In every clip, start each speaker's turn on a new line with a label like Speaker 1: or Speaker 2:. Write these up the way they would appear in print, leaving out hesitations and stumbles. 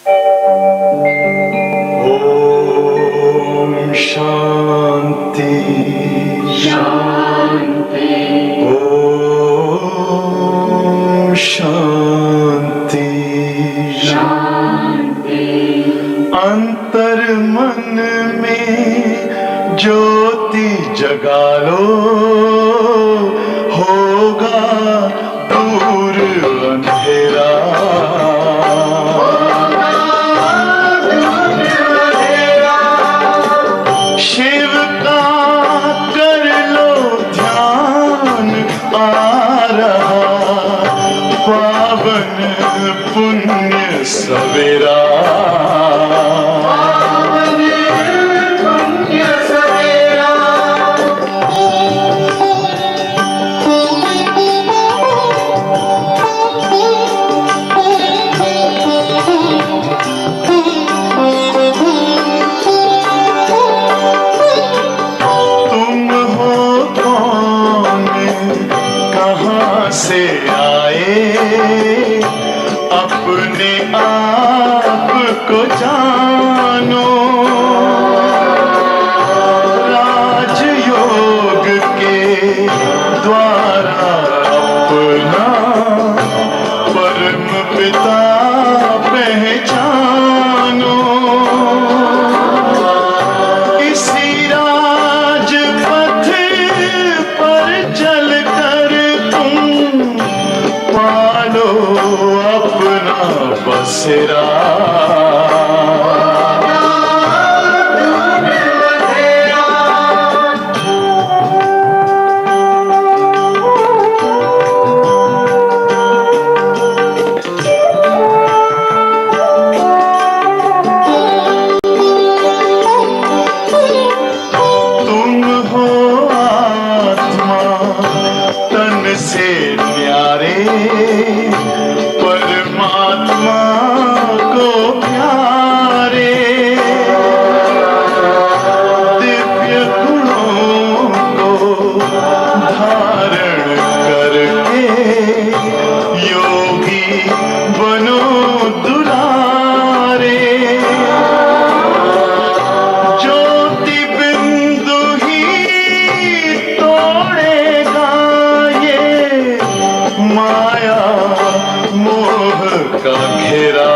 Speaker 1: ओम शांति शांति। ओम शांति शांति। अंतर मन में ज्योति जगा लो, होगा दूर अंधेरा। शिव का कर लो ध्यान, आ रहा पावन पुण्य सवेरा। से आए अपने आप को जानो, राजयोग के द्वारा अपना परम पिता पहचानो। इसी राजपथ पर चलकर पालो अपना बसेरा। तुम हो आत्मा तन से न्यारे, परमात्मा को प्यारे। दिव्य गुणों को धारण करके योगी बनो दुलारे। ज्योति बिंदु ही तोड़ेगा ये माया मोह का घेरा।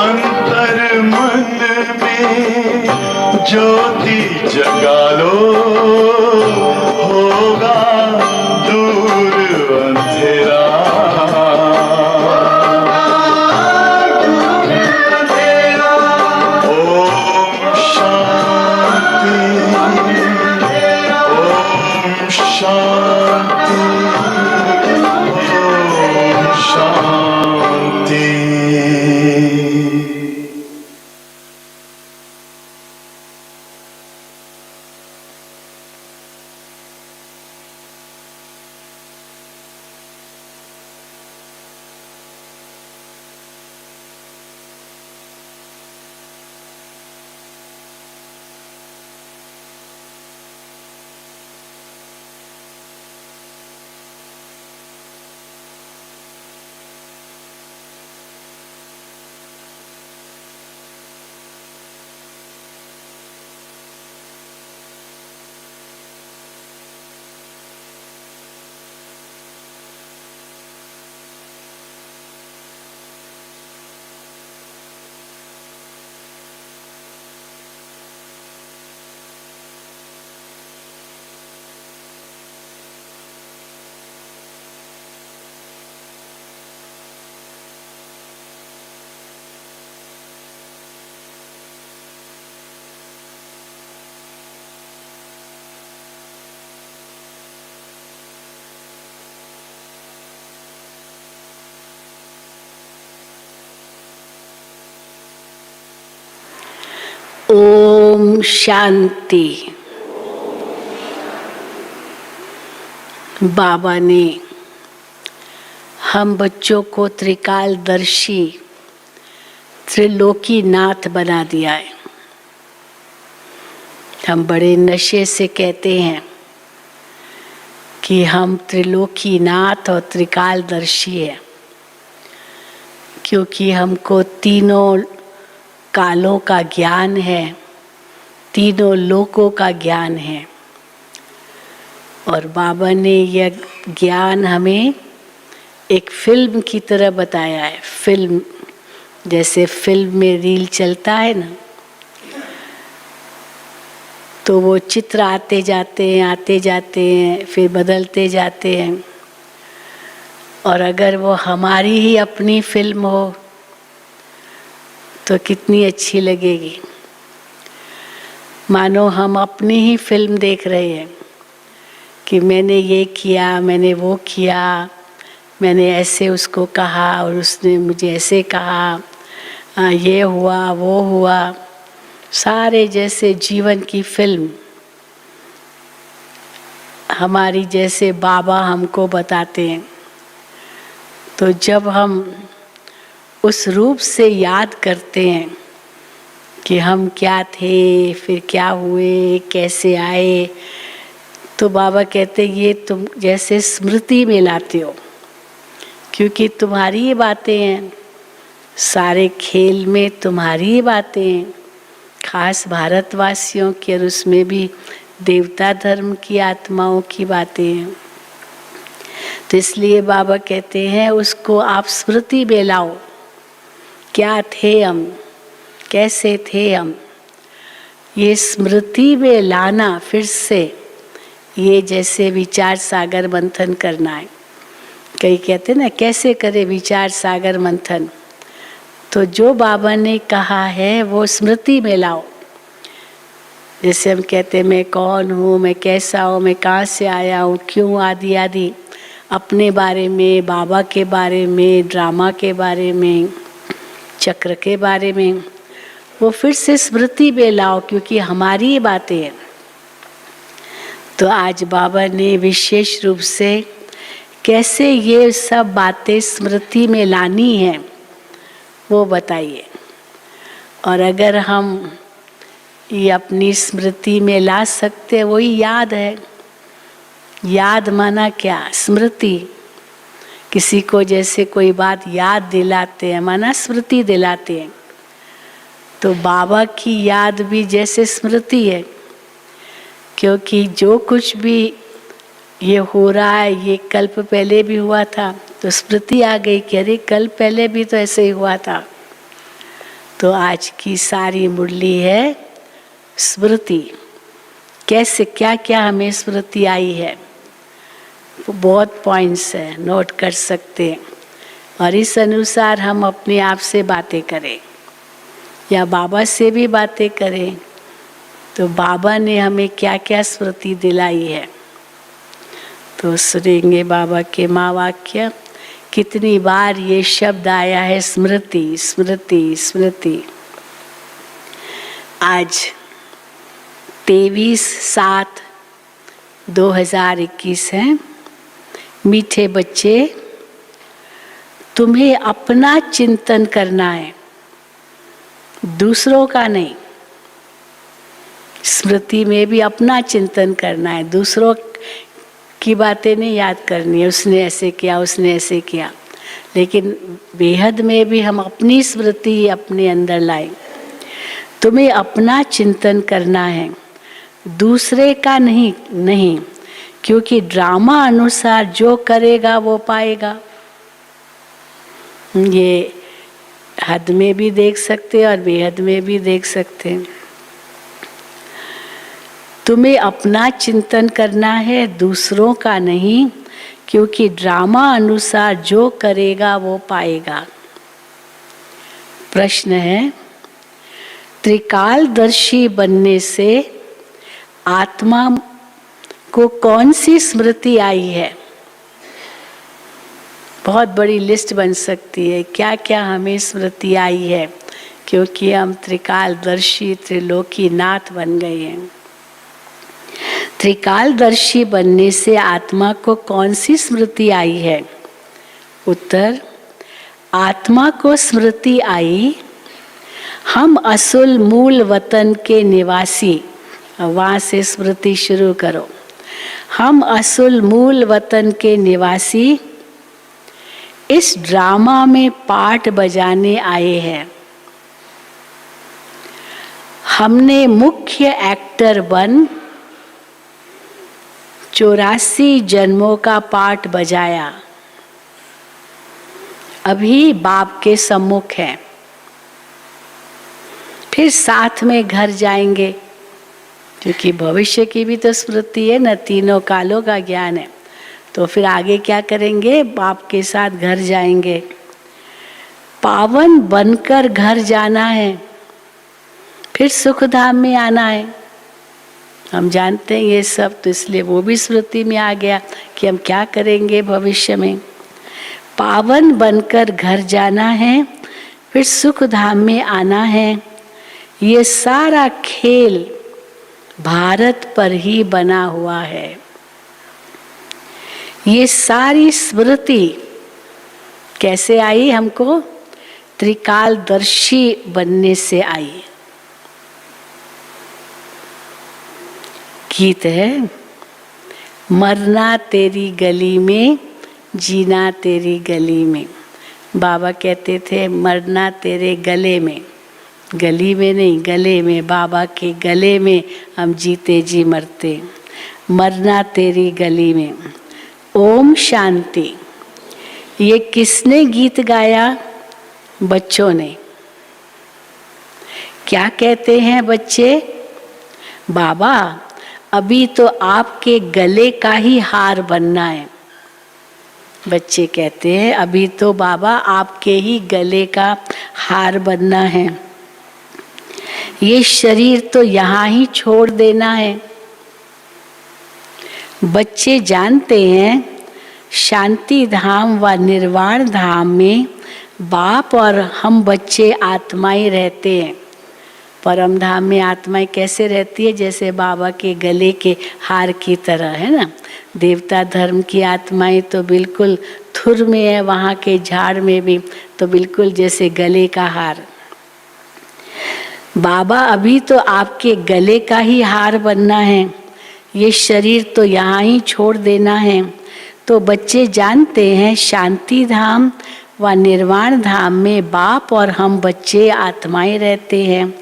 Speaker 1: अंतर मन में ज्योति जगा लो, होगा दूर अंधेरा। ओम शांति ओम शांति ओम शांति।
Speaker 2: ओम शांति। बाबा ने हम बच्चों को त्रिकालदर्शी त्रिलोकीनाथ बना दिया है। हम बड़े नशे से कहते हैं कि हम त्रिलोकीनाथ और त्रिकालदर्शी हैं, क्योंकि हमको तीनों कालों का ज्ञान है, तीनों लोकों का ज्ञान है। और बाबा ने यह ज्ञान हमें एक फिल्म की तरह बताया है। फिल्म, जैसे फिल्म में रील चलता है ना, तो वो चित्र आते जाते हैं, फिर बदलते जाते हैं। और अगर वो हमारी ही अपनी फिल्म हो तो कितनी अच्छी लगेगी। मानो हम अपनी ही फिल्म देख रहे हैं कि मैंने ये किया, मैंने वो किया, मैंने ऐसे उसको कहा और उसने मुझे ऐसे कहा, ये हुआ वो हुआ। सारे जैसे जीवन की फिल्म हमारी जैसे बाबा हमको बताते हैं। तो जब हम उस रूप से याद करते हैं कि हम क्या थे, फिर क्या हुए, कैसे आए, तो बाबा कहते ये तुम जैसे स्मृति में लाते हो, क्योंकि तुम्हारी ही बातें हैं, सारे खेल में तुम्हारी ही बातें हैं, खास भारतवासियों की, और उसमें भी देवता धर्म की आत्माओं की बातें हैं। तो इसलिए बाबा कहते हैं उसको आप स्मृति में लाओ। क्या थे हम, कैसे थे हम, ये स्मृति में लाना फिर से, ये जैसे विचार सागर मंथन करना है। कई कहते हैं ना कैसे करे विचार सागर मंथन, तो जो बाबा ने कहा है वो स्मृति में लाओ। जैसे हम कहते हैं मैं कौन हूँ, मैं कैसा हूँ, मैं कहाँ से आया हूँ, क्यों, आदि आदि, अपने बारे में, बाबा के बारे में, ड्रामा के बारे में, चक्र के बारे में, वो फिर से स्मृति में लाओ, क्योंकि हमारी ही बातें हैं। तो आज बाबा ने विशेष रूप से कैसे ये सब बातें स्मृति में लानी है वो बताइए। और अगर हम ये अपनी स्मृति में ला सकते हैं, वही याद है। याद माना क्या, स्मृति। किसी को जैसे कोई बात याद दिलाते हैं, माना स्मृति दिलाते हैं। तो बाबा की याद भी जैसे स्मृति है, क्योंकि जो कुछ भी ये हो रहा है ये कल्प पहले भी हुआ था, तो स्मृति आ गई कि अरे कल पहले भी तो ऐसे ही हुआ था। तो आज की सारी मुरली है स्मृति, कैसे क्या क्या हमें स्मृति आई है। बहुत पॉइंट्स है, नोट कर सकते हैं, और इस अनुसार हम अपने आप से बातें करें या बाबा से भी बातें करें। तो बाबा ने हमें क्या क्या स्मृति दिलाई है, तो सुनेंगे बाबा के महावाक्य। कितनी बार ये शब्द आया है स्मृति स्मृति स्मृति। आज 23/7/2021 है। मीठे बच्चे, तुम्हें अपना चिंतन करना है, दूसरों का नहीं। स्मृति में भी अपना चिंतन करना है, दूसरों की बातें नहीं याद करनी है, उसने ऐसे किया, उसने ऐसे किया। लेकिन बेहद में भी हम अपनी स्मृति अपने अंदर लाएं। तुम्हें अपना चिंतन करना है, दूसरे का नहीं, क्योंकि ड्रामा अनुसार जो करेगा वो पाएगा। ये हद में भी देख सकते हैं और बेहद में भी देख सकते हैं। तुम्हें अपना चिंतन करना है, दूसरों का नहीं, क्योंकि ड्रामा अनुसार जो करेगा वो पाएगा। प्रश्न है, त्रिकालदर्शी बनने से आत्मा को कौन सी स्मृति आई है? बहुत बड़ी लिस्ट बन सकती है, क्या क्या हमें स्मृति आई है, क्योंकि हम त्रिकालदर्शी त्रिलोकीनाथ बन गए हैं। त्रिकालदर्शी बनने से आत्मा को कौन सी स्मृति आई है? उत्तर, आत्मा को स्मृति आई, हम असुल मूल वतन के निवासी। वहाँ से स्मृति शुरू करो। हम असुल मूल वतन के निवासी इस ड्रामा में पार्ट बजाने आए हैं। हमने मुख्य एक्टर बन 84 जन्मों का पार्ट बजाया। अभी बाप के सम्मुख है, फिर साथ में घर जाएंगे, क्योंकि भविष्य की भी तो स्मृति है न, तीनों कालों का ज्ञान है। तो फिर आगे क्या करेंगे? बाप के साथ घर जाएंगे। पावन बनकर घर जाना है, फिर सुख धाम में आना है। हम जानते हैं ये सब, तो इसलिए वो भी स्मृति में आ गया कि हम क्या करेंगे भविष्य में। पावन बनकर घर जाना है, फिर सुख धाम में आना है। ये सारा खेल भारत पर ही बना हुआ है। ये सारी स्मृति कैसे आई हमको? त्रिकालदर्शी बनने से आई। गीत है, मरना तेरी गली में, जीना तेरी गली में। बाबा कहते थे मरना तेरे गले में, गली में नहीं, गले में। बाबा के गले में हम जीते जी मरते। मरना तेरी गली में। ओम शांति। ये किसने गीत गाया? बच्चों ने। क्या कहते हैं बच्चे? बाबा अभी तो आपके गले का ही हार बनना है। बच्चे कहते हैं अभी तो बाबा आपके ही गले का हार बनना है। ये शरीर तो यहाँ ही छोड़ देना है। बच्चे जानते हैं शांति धाम व निर्वाण धाम में बाप और हम बच्चे आत्माएं रहते हैं। परम धाम में आत्माएं कैसे रहती है? जैसे बाबा के गले के हार की तरह, है ना। देवता धर्म की आत्माएं तो बिल्कुल थुर में है, वहाँ के झाड़ में भी तो बिल्कुल जैसे गले का हार। बाबा अभी तो आपके गले का ही हार बनना है, ये शरीर तो यहाँ ही छोड़ देना है। तो बच्चे जानते हैं शांति धाम व निर्वाण धाम में बाप और हम बच्चे आत्माएं रहते हैं।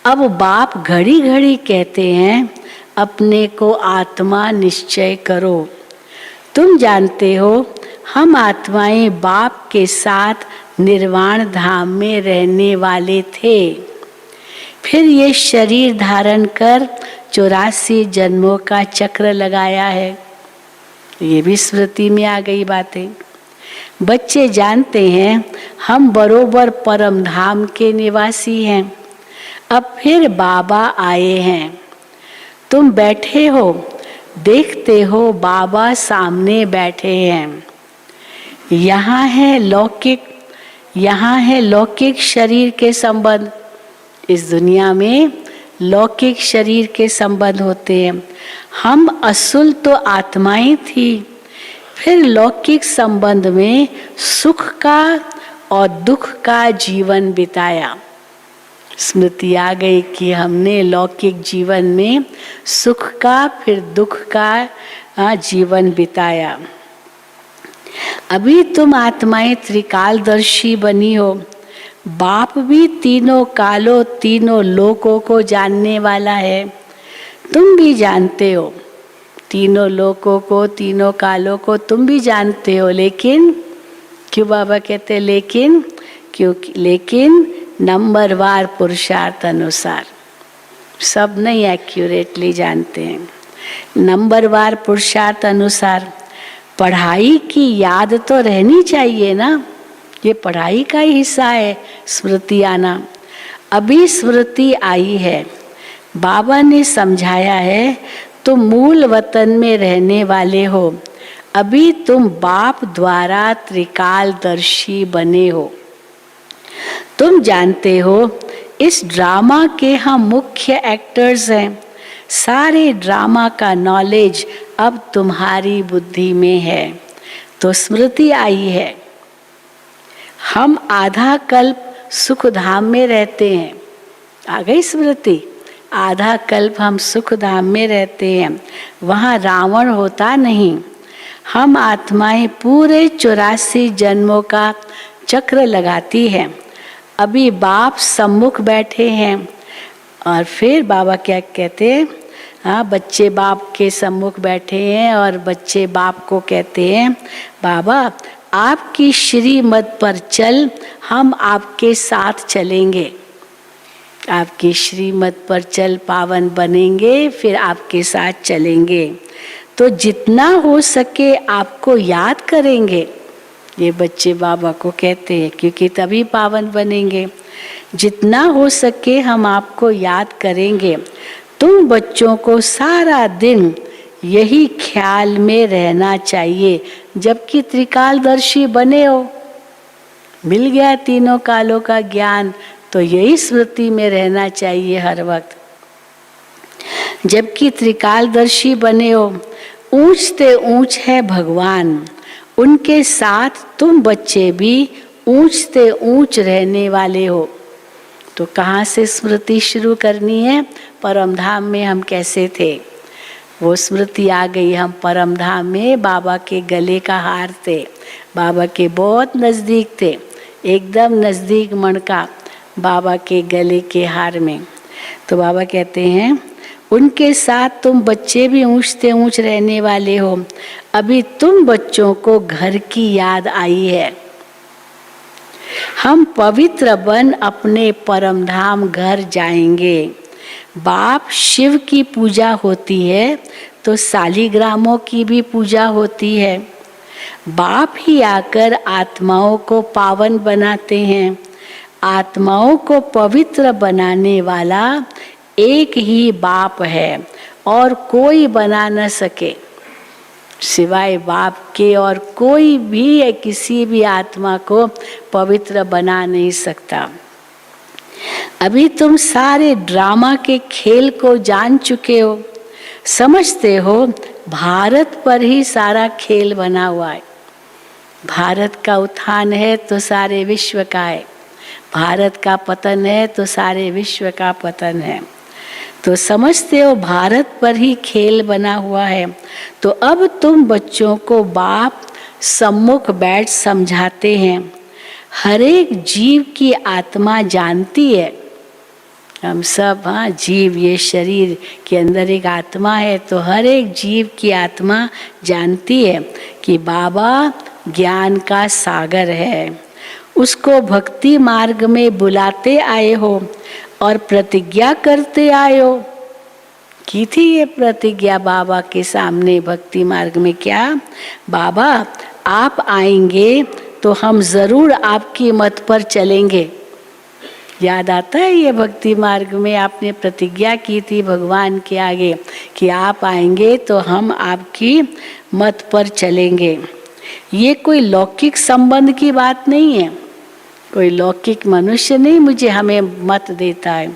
Speaker 2: अब बाप घड़ी घड़ी कहते हैं अपने को आत्मा निश्चय करो। तुम जानते हो हम आत्माएं बाप के साथ निर्वाण धाम में रहने वाले थे। फिर ये शरीर धारण कर 84 जन्मों का चक्र लगाया है। ये भी स्मृति में आ गई बातें। बच्चे जानते हैं हम बरोबर परम धाम के निवासी हैं। अब फिर बाबा आए हैं। तुम बैठे हो, देखते हो बाबा सामने बैठे हैं। यहाँ है लौकिक शरीर के संबंध। इस दुनिया में लौकिक शरीर के संबंध होते हैं। हम असुल तो आत्माएं थी, फिर लौकिक संबंध में सुख का और दुख का जीवन बिताया। स्मृति आ गई कि हमने लौकिक जीवन में सुख का फिर दुख का जीवन बिताया। अभी तुम आत्माएं त्रिकालदर्शी बनी हो। बाप भी तीनों कालों तीनों लोकों को जानने वाला है। तुम भी जानते हो तीनों लोकों को, तीनों कालों को तुम भी जानते हो। लेकिन क्यों बाबा कहते लेकिन? क्योंकि लेकिन नंबरवार पुरुषार्थ अनुसार सब नहीं एक्यूरेटली जानते हैं। नंबरवार पुरुषार्थ अनुसार पढ़ाई की याद तो रहनी चाहिए ना, ये पढ़ाई का ही हिस्सा है स्मृति आना। अभी स्मृति आई है, बाबा ने समझाया है तुम मूल वतन में रहने वाले हो। अभी तुम बाप द्वारा त्रिकालदर्शी बने हो। तुम जानते हो इस ड्रामा के हम मुख्य एक्टर्स हैं। सारे ड्रामा का नॉलेज अब तुम्हारी बुद्धि में है। तो स्मृति आई है हम आधा कल्प सुख धाम में रहते हैं। आ गई स्मृति, आधा कल्प हम सुख धाम में रहते हैं, वहाँ रावण होता नहीं। हम आत्माएं पूरे 84 जन्मों का चक्र लगाती हैं। अभी बाप सम्मुख बैठे हैं और फिर बाबा क्या कहते हैं, हाँ, बच्चे बाप के सम्मुख बैठे हैं और बच्चे बाप को कहते हैं, बाबा आपकी श्रीमत पर चल, हम आपके साथ चलेंगे। आपकी श्रीमत पर चल, पावन बनेंगे, फिर आपके साथ चलेंगे। तो जितना हो सके आपको याद करेंगे, ये बच्चे बाबा को कहते हैं, क्योंकि तभी पावन बनेंगे। जितना हो सके हम आपको याद करेंगे। तुम बच्चों को सारा दिन यही ख्याल में रहना चाहिए, जबकि त्रिकालदर्शी बने हो, मिल गया तीनों कालों का ज्ञान, तो यही स्मृति में रहना चाहिए हर वक्त। जबकि त्रिकालदर्शी बने हो, ऊंचते ऊंच है भगवान, उनके साथ तुम बच्चे भी ऊंचते ऊंच रहने वाले हो। तो कहाँ से स्मृति शुरू करनी है? परम धाम में हम कैसे थे, वो स्मृति आ गई। हम परम धाम में बाबा के गले का हार थे, बाबा के बहुत नज़दीक थे, एकदम नज़दीक मणका बाबा के गले के हार में। तो बाबा कहते हैं, उनके साथ तुम बच्चे भी ऊंचते ऊंच रहने वाले हो। अभी तुम बच्चों को घर की याद आई है। हम पवित्र बन अपने परम धाम घर जाएंगे। बाप शिव की पूजा होती है तो शालिग्रामों की भी पूजा होती है। बाप ही आकर आत्माओं को पावन बनाते हैं। आत्माओं को पवित्र बनाने वाला एक ही बाप है और कोई बना न सके, सिवाय बाप के और कोई भी किसी भी आत्मा को पवित्र बना नहीं सकता। अभी तुम सारे ड्रामा के खेल को जान चुके हो, समझते हो भारत पर ही सारा खेल बना हुआ है। भारत का उत्थान है तो सारे विश्व का है, भारत का पतन है तो सारे विश्व का पतन है। तो समझते हो भारत पर ही खेल बना हुआ है। तो अब तुम बच्चों को बाप सम्मुख बैठ समझाते हैं। हर एक जीव की आत्मा जानती है, हम सब, हाँ, जीव, ये शरीर के अंदर एक आत्मा है, तो हर एक जीव की आत्मा जानती है कि बाबा ज्ञान का सागर है। उसको भक्ति मार्ग में बुलाते आए हो और प्रतिज्ञा करते आए हो। की थी ये प्रतिज्ञा बाबा के सामने भक्ति मार्ग में, क्या बाबा आप आएंगे तो हम ज़रूर आपकी मत पर चलेंगे। याद आता है ये भक्ति मार्ग में आपने प्रतिज्ञा की थी भगवान के आगे कि आप आएंगे तो हम आपकी मत पर चलेंगे। ये कोई लौकिक संबंध की बात नहीं है, कोई लौकिक मनुष्य नहीं मुझे हमें मत देता है,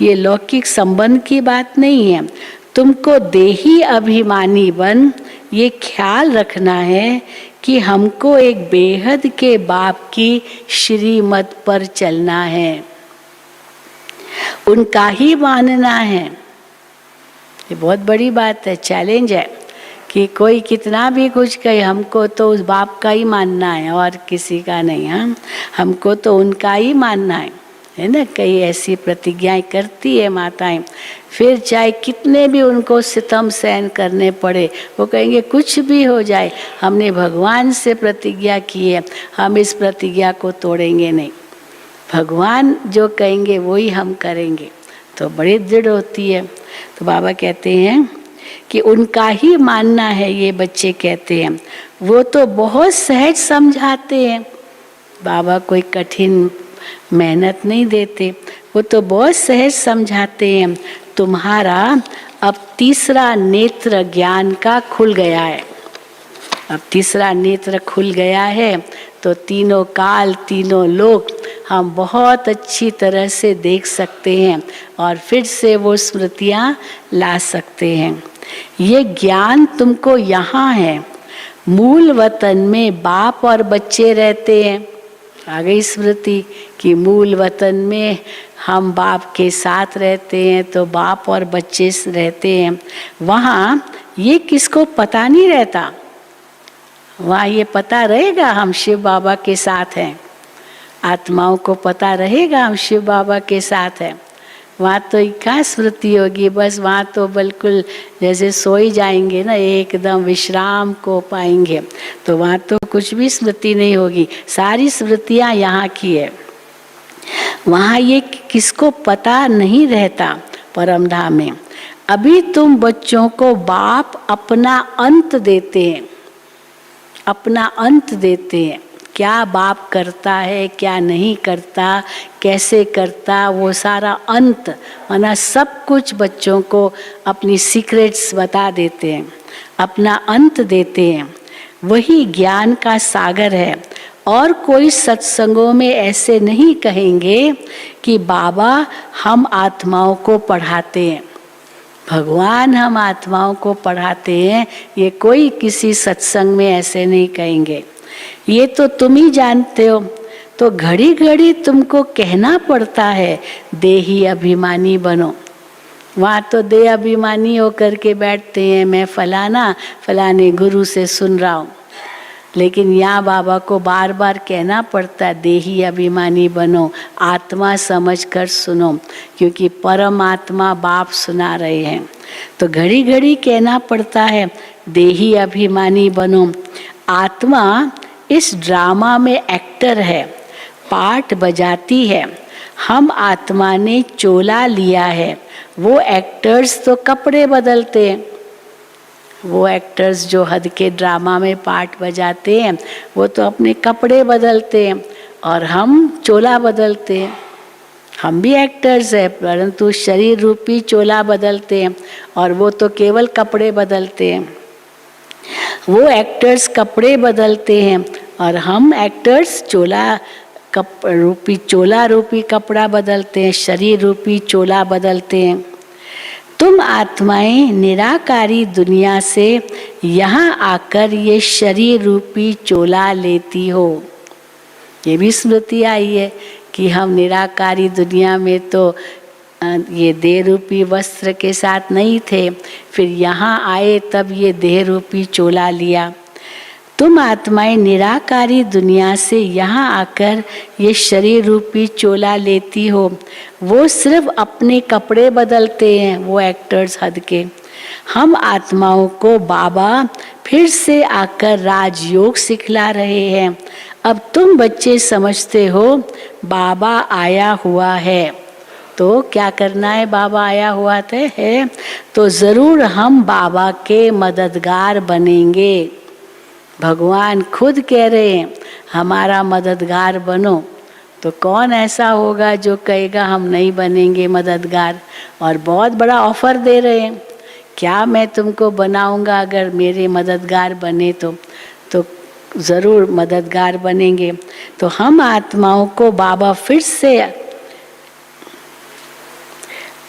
Speaker 2: ये लौकिक संबंध की बात नहीं है। तुमको देही अभिमानी बन ये ख्याल रखना है कि हमको एक बेहद के बाप की श्रीमत पर चलना है, उनका ही मानना है। ये बहुत बड़ी बात है, चैलेंज है कि कोई कितना भी कुछ कहे, हमको तो उस बाप का ही मानना है और किसी का नहीं। हमको तो उनका ही मानना है ना। कई ऐसी प्रतिज्ञाएं करती है माताएं, फिर चाहे कितने भी उनको सितम सहन करने पड़े, वो कहेंगे कुछ भी हो जाए, हमने भगवान से प्रतिज्ञा की है, हम इस प्रतिज्ञा को तोड़ेंगे नहीं, भगवान जो कहेंगे वही हम करेंगे। तो बड़ी दृढ़ होती है। तो बाबा कहते हैं कि उनका ही मानना है। ये बच्चे कहते हैं, वो तो बहुत सहज समझाते हैं, बाबा कोई कठिन मेहनत नहीं देते, वो तो बहुत सहज समझाते हैं। तुम्हारा अब तीसरा नेत्र ज्ञान का खुल गया है। अब तीसरा नेत्र खुल गया है तो तीनों काल, तीनों लोक हम बहुत अच्छी तरह से देख सकते हैं और फिर से वो स्मृतियाँ ला सकते हैं। ये ज्ञान तुमको यहाँ है। मूल वतन में बाप और बच्चे रहते हैं, आ गई स्मृति कि मूल वतन में हम बाप के साथ रहते हैं, तो बाप और बच्चे रहते हैं। वहाँ ये किसको पता नहीं रहता, वहाँ ये पता रहेगा हम शिव बाबा के साथ हैं, आत्माओं को पता रहेगा हम शिव बाबा के साथ हैं। वहाँ तो क्या स्मृति होगी, बस वहाँ तो बिल्कुल जैसे सोई जाएंगे ना, एकदम विश्राम को पाएंगे, तो वहाँ तो कुछ भी स्मृति नहीं होगी, सारी स्मृतियाँ यहाँ की है। वहाँ ये किसको पता नहीं रहता परम धाम में। अभी तुम बच्चों को बाप अपना अंत देते हैं, अपना अंत देते हैं, क्या बाप करता है क्या नहीं करता, कैसे करता, वो सारा अंत माना सब कुछ बच्चों को अपनी सीक्रेट्स बता देते हैं, अपना अंत देते हैं। वही ज्ञान का सागर है। और कोई सत्संगों में ऐसे नहीं कहेंगे कि बाबा हम आत्माओं को पढ़ाते हैं, भगवान हम आत्माओं को पढ़ाते हैं, ये कोई किसी सत्संग में ऐसे नहीं कहेंगे। ये तो तुम ही जानते हो। तो घड़ी घड़ी तुमको कहना पड़ता है देही अभिमानी बनो। वहाँ तो देह अभिमानी होकर के बैठते हैं, मैं फलाने गुरु से सुन रहा हूँ, लेकिन यहाँ बाबा को बार बार कहना पड़ता है देही अभिमानी बनो, आत्मा समझकर सुनो, क्योंकि परमात्मा बाप सुना रहे हैं। तो घड़ी घड़ी कहना पड़ता है देही अभिमानी बनो। आत्मा इस ड्रामा में एक्टर है, पार्ट बजाती है। हम आत्मा ने चोला लिया है, वो एक्टर्स तो कपड़े बदलते हैं। वो एक्टर्स जो हद के ड्रामा में पार्ट बजाते हैं वो तो अपने कपड़े बदलते हैं, और हम चोला बदलते हैं। हम भी एक्टर्स हैं, परंतु शरीर रूपी चोला बदलते हैं, और वो तो केवल कपड़े बदलते हैं। वो एक्टर्स कपड़े बदलते हैं और हम एक्टर्स चोला रूपी कपड़ा बदलते हैं, शरीर रूपी चोला बदलते हैं। तुम आत्माएं निराकारी दुनिया से यहाँ आकर ये शरीर रूपी चोला लेती हो। ये भी स्मृति आई है कि हम निराकारी दुनिया में तो ये देह रूपी वस्त्र के साथ नहीं थे, फिर यहाँ आए तब ये देह रूपी चोला लिया। तुम आत्माएं निराकारी दुनिया से यहाँ आकर ये शरीर रूपी चोला लेती हो। वो सिर्फ अपने कपड़े बदलते हैं, वो एक्टर्स हद के। हम आत्माओं को बाबा फिर से आकर राजयोग सिखला रहे हैं। अब तुम बच्चे समझते हो बाबा आया हुआ है, तो क्या करना है, बाबा आया हुआ है तो ज़रूर हम बाबा के मददगार बनेंगे। भगवान खुद कह रहे हैं हमारा मददगार बनो। तो कौन ऐसा होगा जो कहेगा हम नहीं बनेंगे मददगार। और बहुत बड़ा ऑफर दे रहे हैं, क्या मैं तुमको बनाऊंगा अगर मेरे मददगार बने तो ज़रूर मददगार बनेंगे। तो हम आत्माओं को बाबा फिर से,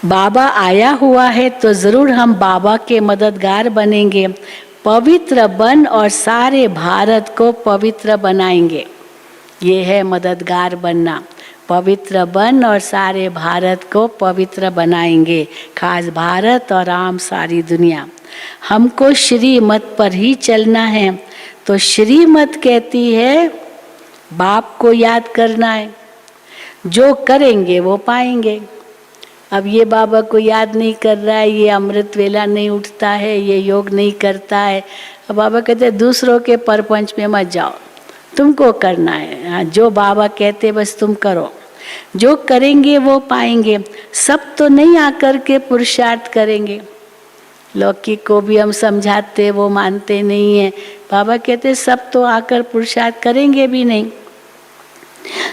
Speaker 2: बाबा आया हुआ है तो ज़रूर हम बाबा के मददगार बनेंगे। पवित्र बन और सारे भारत को पवित्र बनाएंगे। ये है मददगार बनना। पवित्र बन और सारे भारत को पवित्र बनाएंगे, खास भारत और आम सारी दुनिया। हमको श्रीमत पर ही चलना है। तो श्रीमत कहती है बाप को याद करना है, जो करेंगे वो पाएंगे। अब ये बाबा को याद नहीं कर रहा है, ये अमृत वेला नहीं उठता है, ये योग नहीं करता है। अब बाबा कहते हैं दूसरों के परपंच में मत जाओ, तुमको करना है। हाँ, जो बाबा कहते बस तुम करो, जो करेंगे वो पाएंगे। सब तो नहीं आकर के पुरुषार्थ करेंगे। लौकिक को भी हम समझाते, वो मानते नहीं है। बाबा कहते सब तो आकर पुरुषार्थ करेंगे भी नहीं,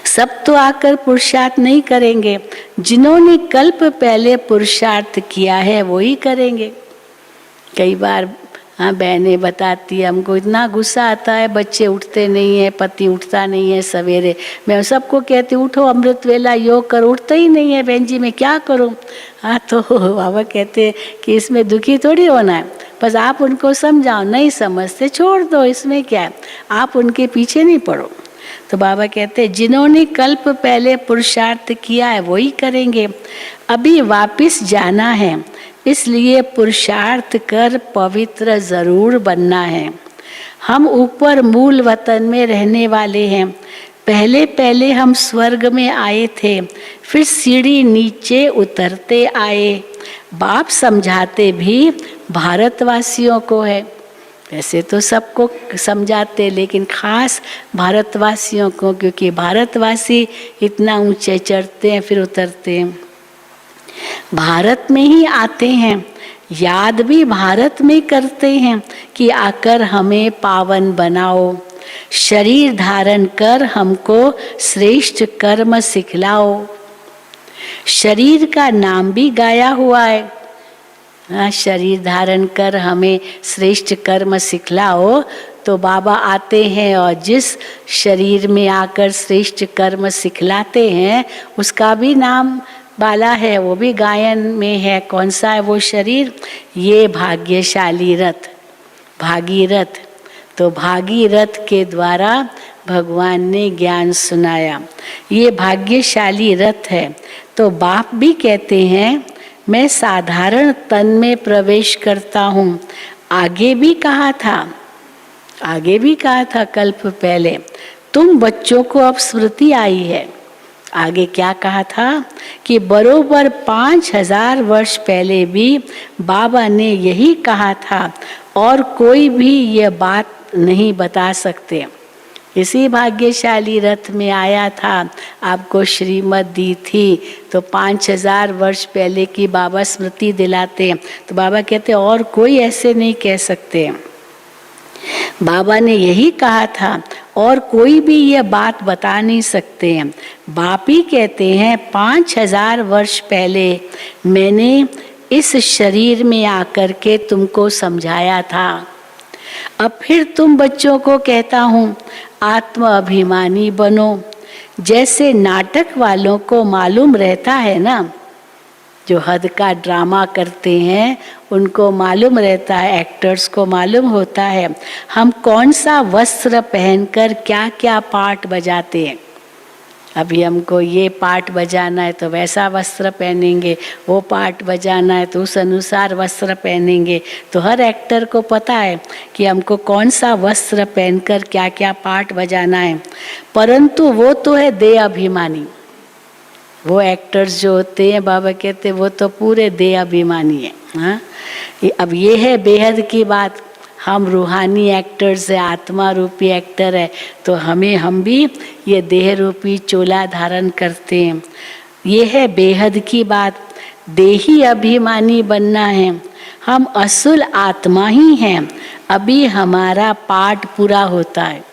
Speaker 2: सब तो आकर पुरुषार्थ नहीं करेंगे। जिन्होंने कल्प पहले पुरुषार्थ किया है वो ही करेंगे। कई बार हाँ बहनें बताती है, हमको इतना गुस्सा आता है, बच्चे उठते नहीं है, पति उठता नहीं है सवेरे। मैं सबको कहती उठो अमृत वेला योग करो, उठता ही नहीं है बहन जी, मैं क्या करूं। हाँ तो बाबा कहते हैं कि इसमें दुखी थोड़ी होना है, बस आप उनको समझाओ, नहीं समझते छोड़ दो, इसमें क्या है, आप उनके पीछे नहीं पड़ो। तो तो बाबा कहते हैं जिन्होंने कल्प पहले पुरुषार्थ किया है वही करेंगे, अभी वापिस जाना है, इसलिए पुरुषार्थ कर पवित्र जरूर बनना है। हम ऊपर मूल वतन में रहने वाले हैं, पहले पहले हम स्वर्ग में आए थे, फिर सीढ़ी नीचे उतरते आए। बाप समझाते भी भारतवासियों को है, वैसे तो सबको समझाते लेकिन खास भारतवासियों को, क्योंकि भारतवासी इतना ऊंचे चढ़ते हैं फिर उतरते हैं। भारत में ही आते हैं, याद भी भारत में करते हैं कि आकर हमें पावन बनाओ, शरीर धारण कर हमको श्रेष्ठ कर्म सिखलाओ। शरीर का नाम भी गाया हुआ है, शरीर धारण कर हमें श्रेष्ठ कर्म सिखलाओ। तो बाबा आते हैं और जिस शरीर में आकर श्रेष्ठ कर्म सिखलाते हैं उसका भी नाम बाला है, वो भी गायन में है। कौन सा है वो शरीर? ये भाग्यशाली रथ, भागीरथ। तो भागीरथ के द्वारा भगवान ने ज्ञान सुनाया, ये भाग्यशाली रथ है। तो बाप भी कहते हैं मैं साधारण तन में प्रवेश करता हूँ। आगे भी कहा था कल्प पहले, तुम बच्चों को अब स्मृति आई है। आगे क्या कहा था कि बरोबर 5000 वर्ष पहले भी बाबा ने यही कहा था और कोई भी ये बात नहीं बता सकते। इसी भाग्यशाली रथ में आया था, आपको श्रीमत दी थी, तो 5000 वर्ष पहले की बाबा स्मृति दिलाते। तो बाबा कहते और कोई ऐसे नहीं कह सकते, बाबा ने यही कहा था और कोई भी यह बात बता नहीं सकते हैं। बाप ही कहते हैं 5000 वर्ष पहले मैंने इस शरीर में आकर के तुमको समझाया था। अब फिर तुम बच्चों को कहता हूँ आत्म अभिमानी बनो। जैसे नाटक वालों को मालूम रहता है ना, जो हद का ड्रामा करते हैं उनको मालूम रहता है, एक्टर्स को मालूम होता है हम कौन सा वस्त्र पहनकर क्या क्या पार्ट बजाते हैं। अभी हमको ये पार्ट बजाना है तो वैसा वस्त्र पहनेंगे, वो पार्ट बजाना है तो उस अनुसार वस्त्र पहनेंगे। तो हर एक्टर को पता है कि हमको कौन सा वस्त्र पहनकर क्या क्या पार्ट बजाना है। परंतु वो तो है देह अभिमानी, वो एक्टर्स जो होते हैं बाबा कहते हैं वो तो पूरे देह अभिमानी है। हाँ, अब ये है बेहद की बात। हम रूहानी एक्टर्स है, आत्मा रूपी एक्टर है, तो हम भी ये देह रूपी चोला धारण करते हैं। ये है बेहद की बात। देही अभिमानी बनना है, हम असुल आत्मा ही हैं, अभी हमारा पाठ पूरा होता है।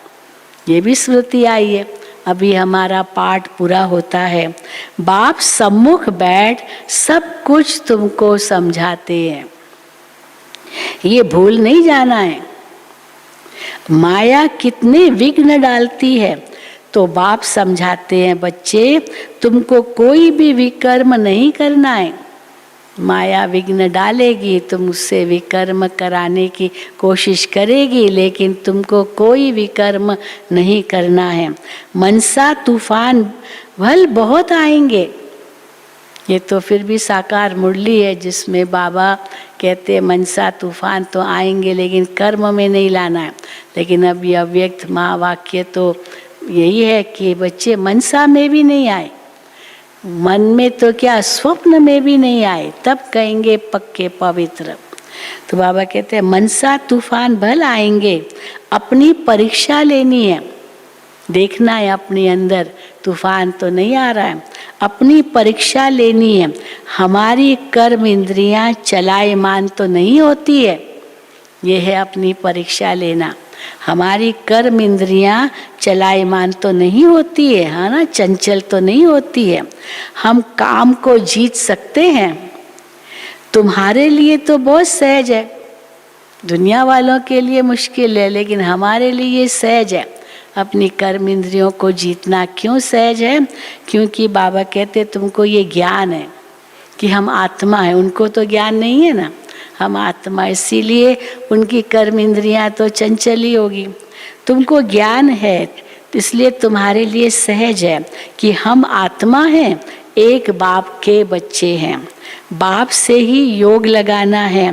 Speaker 2: ये भी स्मृति आई है, अभी हमारा पाठ पूरा होता है। बाप सम्मुख बैठ सब कुछ तुमको समझाते हैं, ये भूल नहीं जाना है। माया कितने विघ्न डालती है, तो बाप समझाते हैं बच्चे तुमको कोई भी विकर्म नहीं करना है। माया विघ्न डालेगी, तुम उससे विकर्म कराने की कोशिश करेगी, लेकिन तुमको कोई विकर्म नहीं करना है। मनसा तूफान भल बहुत आएंगे। ये तो फिर भी साकार मुरली है जिसमें बाबा कहते हैं मनसा तूफान तो आएंगे लेकिन कर्म में नहीं लाना है। लेकिन अब ये अव्यक्त महावाक्य तो यही है कि बच्चे मनसा में भी नहीं आए, मन में तो क्या स्वप्न में भी नहीं आए, तब कहेंगे पक्के पवित्र। तो बाबा कहते हैं मनसा तूफान भल आएंगे, अपनी परीक्षा लेनी है, देखना है अपने अंदर तूफान तो नहीं आ रहा है, अपनी परीक्षा लेनी है। हमारी कर्म इंद्रियां चलायमान तो नहीं होती है, ये है अपनी परीक्षा लेना। हमारी कर्म इंद्रियां चलायमान तो नहीं होती है, हाँ ना, चंचल तो नहीं होती है। हम काम को जीत सकते हैं। तुम्हारे लिए तो बहुत सहज है, दुनिया वालों के लिए मुश्किल है, लेकिन हमारे लिए सहज है अपनी कर्म इंद्रियों को जीतना। क्यों सहज है? क्योंकि बाबा कहते तुमको ये ज्ञान है कि हम आत्मा है, उनको तो ज्ञान नहीं है ना, हम आत्मा, इसीलिए उनकी कर्म इंद्रियां तो चंचल ही होगी। तुमको ज्ञान है, इसलिए तुम्हारे लिए सहज है कि हम आत्मा हैं, एक बाप के बच्चे हैं। बाप से ही योग लगाना है।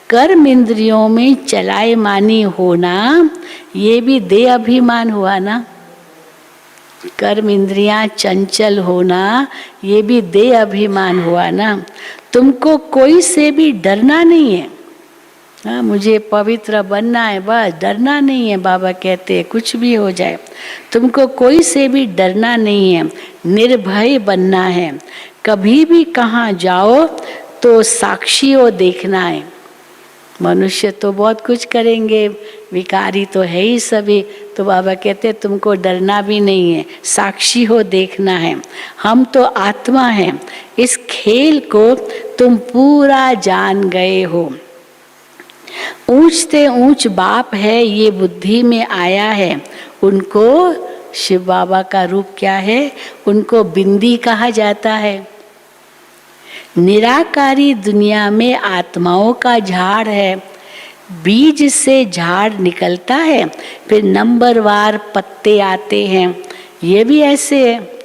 Speaker 2: कर्म इंद्रियों में चलायमानी होना, ये भी देह अभिमान हुआ ना। कर्म इंद्रियां चंचल होना, ये भी देह अभिमान हुआ ना। तुमको कोई से भी डरना नहीं है। हाँ, मुझे पवित्र बनना है, बस डरना नहीं है। बाबा कहते हैं कुछ भी हो जाए, तुमको कोई से भी डरना नहीं है, निर्भय बनना है। कभी भी कहाँ जाओ तो साक्षियों देखना है। मनुष्य तो बहुत कुछ करेंगे, विकारी तो है ही सभी। तो बाबा कहते हैं तुमको डरना भी नहीं है, साक्षी हो देखना है। हम तो आत्मा हैं, इस खेल को तुम पूरा जान गए हो। ऊंचते ऊंच बाप है, ये बुद्धि में आया है। उनको शिव बाबा का रूप क्या है? उनको बिंदी कहा जाता है। निराकारी दुनिया में आत्माओं का झाड़ है। बीज से झाड़ निकलता है, फिर नंबरवार पत्ते आते हैं। ये भी ऐसे है।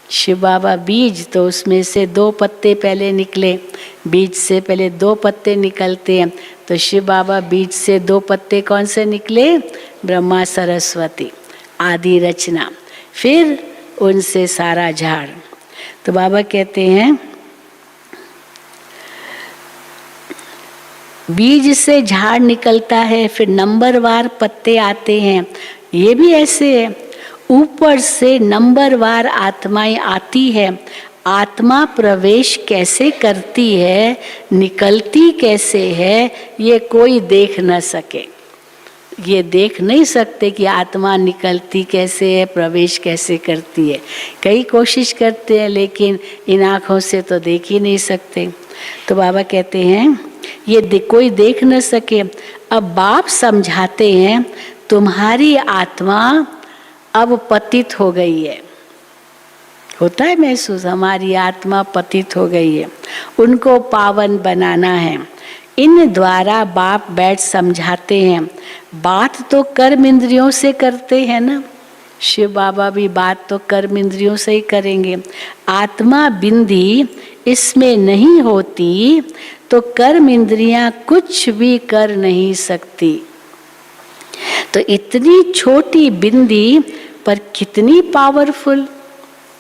Speaker 2: शिव बाबा बीज, तो उसमें से 2 पत्ते पहले निकले। बीज से पहले 2 पत्ते निकलते हैं, तो शिव बाबा बीज से 2 पत्ते कौन से निकले? ब्रह्मा सरस्वती आदि रचना, फिर उनसे सारा झाड़। तो बाबा कहते हैं बीज से झाड़ निकलता है, फिर नंबरवार पत्ते आते हैं। ये भी ऐसे है। ऊपर से नंबरवार आत्माएं आती है। आत्मा प्रवेश कैसे करती है, निकलती कैसे है, ये कोई देख न सके। ये देख नहीं सकते कि आत्मा निकलती कैसे है, प्रवेश कैसे करती है। कई कोशिश करते हैं, लेकिन इन आँखों से तो देख ही नहीं सकते। तो बाबा कहते हैं ये कोई देख न सके। अब बाप समझाते हैं तुम्हारी आत्मा अब पतित हो गई है। होता है महसूस, हमारी आत्मा पतित हो गई है, उनको पावन बनाना है। इन द्वारा बाप बैठ समझाते हैं। बात तो कर्म इंद्रियों से करते हैं ना, शिव बाबा भी बात तो कर्म इंद्रियों से ही करेंगे। आत्मा बिंदी इसमें नहीं होती तो कर्म इंद्रियां कुछ भी कर नहीं सकती। तो इतनी छोटी बिंदी पर कितनी पावरफुल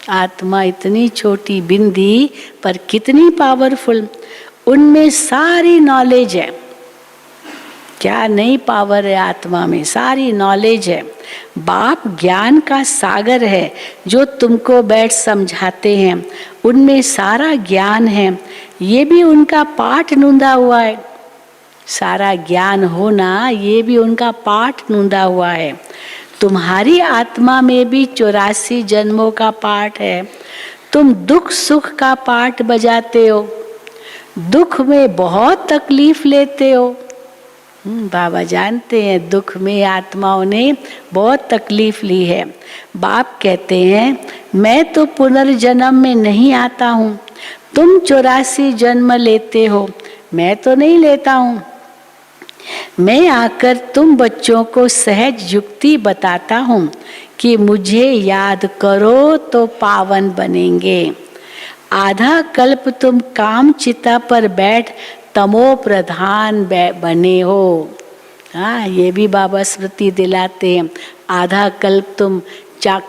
Speaker 2: आत्मा, इतनी छोटी बिंदी पर कितनी पावरफुल। उनमें सारी नॉलेज है। क्या नई पावर है आत्मा में? सारी नॉलेज है। बाप ज्ञान का सागर है जो तुमको बैठ समझाते हैं। उनमें सारा ज्ञान है, ये भी उनका पाठ नूंदा हुआ है। सारा ज्ञान होना, ये भी उनका पाठ नूंदा हुआ है। तुम्हारी आत्मा में भी 84 जन्मों का पाठ है। तुम दुख सुख का पाठ बजाते हो, दुख में बहुत तकलीफ लेते हो। बाबा जानते हैं दुख में आत्माओं ने बहुत तकलीफ ली है। बाप कहते हैं मैं तो पुनर्जन्म में नहीं आता हूँ, तुम 84 जन्म लेते हो, मैं तो नहीं लेता हूँ। मैं आकर तुम बच्चों को सहज युक्ति बताता हूँ कि मुझे याद करो तो पावन बनेंगे। आधा कल्प तुम काम चिता पर बैठ तमो प्रधान बने हो। हाँ, ये भी बाबा स्मृति दिलाते हैं। आधा कल्प तुम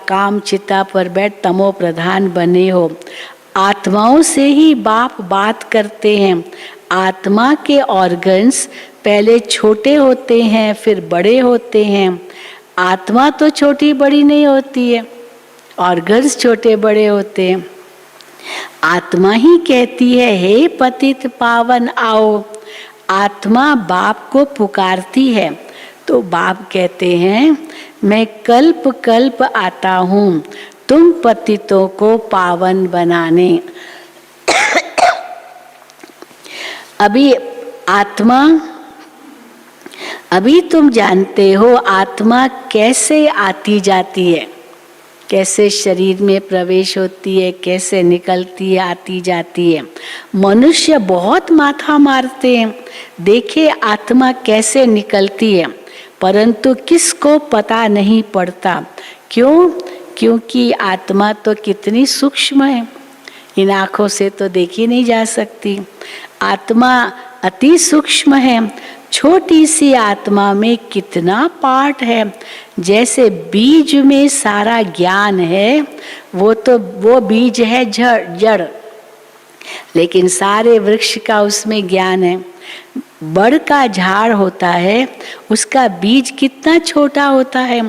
Speaker 2: काम चिता पर बैठ तमो प्रधान बने हो। आत्माओं से ही बाप बात करते हैं। आत्मा के ऑर्गन्स पहले छोटे होते हैं, फिर बड़े होते हैं। आत्मा तो छोटी बड़ी नहीं होती है, ऑर्गन्स छोटे बड़े होते हैं। आत्मा ही कहती है हे पतित पावन आओ। आत्मा बाप को पुकारती है, तो बाप कहते हैं मैं कल्प कल्प आता हूँ तुम पतितों को पावन बनाने। अभी तुम जानते हो आत्मा कैसे आती जाती है, कैसे शरीर में प्रवेश होती है, कैसे निकलती है, आती जाती है। मनुष्य बहुत माथा मारते हैं, देखे आत्मा कैसे निकलती है। परंतु किसको पता नहीं पड़ता। क्यों? क्योंकि आत्मा तो कितनी सूक्ष्म है, इन आँखों से तो देखी नहीं जा सकती। आत्मा अति सूक्ष्म है। छोटी सी आत्मा में कितना पार्ट है। जैसे बीज में सारा ज्ञान है, वो बीज है जड़, लेकिन सारे वृक्ष का उसमें ज्ञान है। बड़ का झाड़ होता है, उसका बीज कितना छोटा होता है,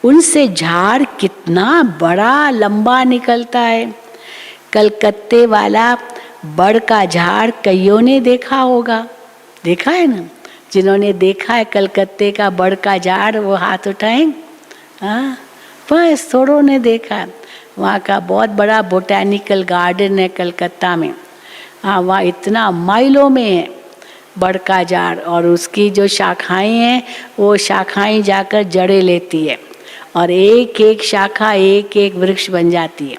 Speaker 2: उनसे झाड़ कितना बड़ा लंबा निकलता है। कलकत्ते वाला बड़ का झाड़ कईयों ने देखा होगा, देखा है ना? जिन्होंने देखा है कलकत्ते का बड़ का झाड़ वो हाथ उठाएं। हाँ, बस थोड़ों ने देखा। वहाँ का बहुत बड़ा बोटैनिकल गार्डन है कलकत्ता में। हाँ, वहाँ इतना माइलों में है बड़ का झाड़, और उसकी जो शाखाएं हैं वो शाखाएं जाकर जड़ें लेती है और एक एक शाखा एक एक वृक्ष बन जाती है।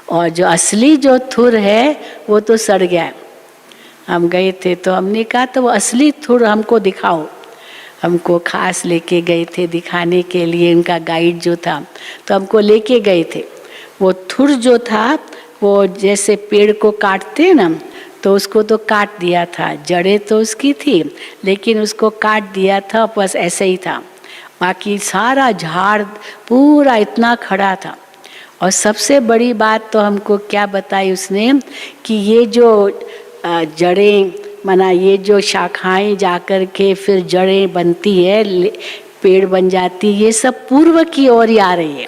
Speaker 2: और जो असली जो थुर है वो तो सड़ गया है। हम गए थे तो हमने कहा तो वो असली थुर हमको दिखाओ। हमको खास लेके गए थे दिखाने के लिए, उनका गाइड जो था तो हमको लेके गए थे। वो थुर जो था वो जैसे पेड़ को काटते ना, तो उसको तो काट दिया था, जड़ें तो उसकी थी लेकिन उसको काट दिया था, बस ऐसे ही था। बाकी सारा झाड़ पूरा इतना खड़ा था। और सबसे बड़ी बात तो हमको क्या बताई उसने कि ये जो जड़ें माना ये जो शाखाएं जाकर के फिर जड़ें बनती है, पेड़ बन जाती, ये सब पूर्व की ओर ही आ रही है,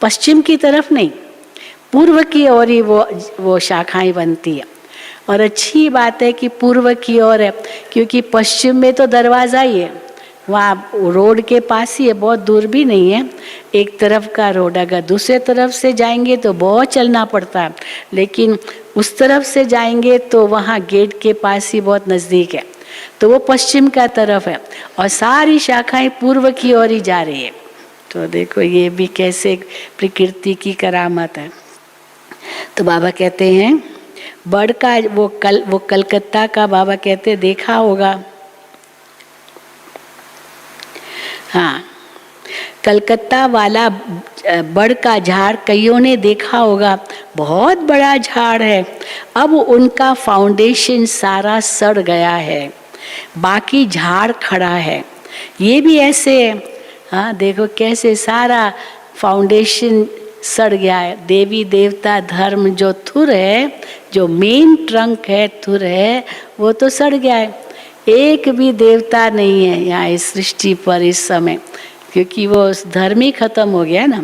Speaker 2: पश्चिम की तरफ नहीं, पूर्व की ओर ही वो शाखाएं बनती है। और अच्छी बात है कि पूर्व की ओर है, क्योंकि पश्चिम में तो दरवाज़ा ही है, वहाँ रोड के पास ही है, बहुत दूर भी नहीं है। एक तरफ का रोड, अगर दूसरे तरफ से जाएंगे तो बहुत चलना पड़ता है, लेकिन उस तरफ से जाएंगे तो वहाँ गेट के पास ही बहुत नज़दीक है, तो वो पश्चिम का तरफ है और सारी शाखाएं पूर्व की ओर ही जा रही है। तो देखो ये भी कैसे प्रकृति की करामत है। तो बाबा कहते हैं बड़ का वो कलकत्ता का बाबा कहते देखा होगा। हाँ, कलकत्ता वाला बड़ का झाड़ कईयों ने देखा होगा, बहुत बड़ा झाड़ है। अब उनका फाउंडेशन सारा सड़ गया है, बाकी झाड़ खड़ा है। ये भी ऐसे है। हाँ, देखो कैसे सारा फाउंडेशन सड़ गया है। देवी देवता धर्म जो थुर है, जो मेन ट्रंक है थुर है, वो तो सड़ गया है। एक भी देवता नहीं है यहाँ इस सृष्टि पर इस समय, क्योंकि वो धर्म ही खत्म हो गया ना।